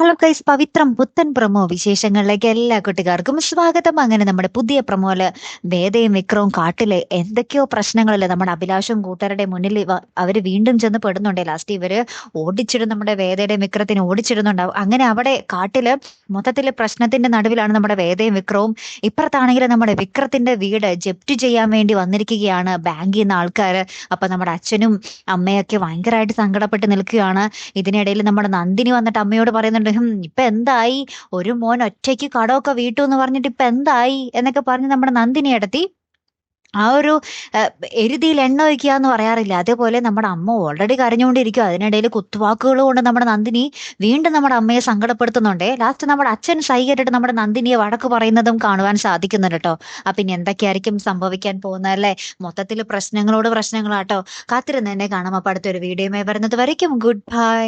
Hello guys, പവിത്രം പുത്തൻ promo വിശേഷങ്ങളിലേക്ക് എല്ലാ കുട്ടികാർക്കും സ്വാഗതം. അങ്ങനെ നമ്മുടെ പുതിയ പ്രൊമോയില് വേദയും വിക്രവും കാട്ടിലെ എന്തൊക്കെയോ പ്രശ്നങ്ങളല്ലേ നമ്മുടെ അഭിലാഷും കൂട്ടുകാരുടെ മുന്നിൽ അവര് വീണ്ടും ചെന്ന് പെടുന്നുണ്ട്. ലാസ്റ്റ് ഇവര് ഓടിച്ചിടും, നമ്മുടെ വേദയുടെയും വിക്രത്തിനെ ഓടിച്ചിടുന്നുണ്ടാവും. അങ്ങനെ അവിടെ കാട്ടില് മൊത്തത്തില് പ്രശ്നത്തിന്റെ നടുവിലാണ് നമ്മുടെ വേദയും വിക്രവും. ഇപ്പുറത്താണെങ്കിൽ നമ്മുടെ വിക്രത്തിന്റെ വീട് ജപ്തി ചെയ്യാൻ വേണ്ടി വന്നിരിക്കുകയാണ് ബാങ്കിൽ നിന്ന് ആൾക്കാര്. അപ്പൊ നമ്മുടെ അച്ഛനും അമ്മയൊക്കെ ഭയങ്കരമായിട്ട് സങ്കടപ്പെട്ട് നിൽക്കുകയാണ്. ഇതിനിടയിൽ നമ്മുടെ നന്ദിനി വന്നിട്ട് അമ്മയോട് പറയുന്നുണ്ട്, ഇപ്പൊ എന്തായി, ഒരു മോൻ ഒറ്റയ്ക്ക് കടമൊക്കെ വീട്ടു എന്ന് പറഞ്ഞിട്ട് ഇപ്പൊ എന്തായി എന്നൊക്കെ പറഞ്ഞ് നമ്മുടെ നന്ദിനി എടുത്തി ആ ഒരു എരുതിയിൽ എണ്ണ ഒഴിക്കുക എന്ന് പറയാറില്ല, അതേപോലെ നമ്മുടെ അമ്മ ഓൾറെഡി കരഞ്ഞുകൊണ്ടിരിക്കും. അതിനിടയിൽ കുത്തുവാക്കുകൾ കൊണ്ട് നമ്മുടെ നന്ദിനി വീണ്ടും നമ്മുടെ അമ്മയെ സങ്കടപ്പെടുത്തുന്നുണ്ടേ. ലാസ്റ്റ് നമ്മുടെ അച്ഛൻ സൈകിട്ടിട്ട് നമ്മുടെ നന്ദിനിയെ വഴക്ക് പറയുന്നതും കാണുവാൻ സാധിക്കുന്നുണ്ട് കേട്ടോ. പിന്നെ എന്തൊക്കെയായിരിക്കും സംഭവിക്കാൻ പോകുന്നതല്ലേ? മൊത്തത്തിൽ പ്രശ്നങ്ങളോട് പ്രശ്നങ്ങളാട്ടോ. കാത്തിരുന്ന് തന്നെ കാണാം. അപ്പൊ അടുത്തൊരു വീഡിയോയുമായി വരുന്നത് വരയ്ക്കും ഗുഡ് ബൈ.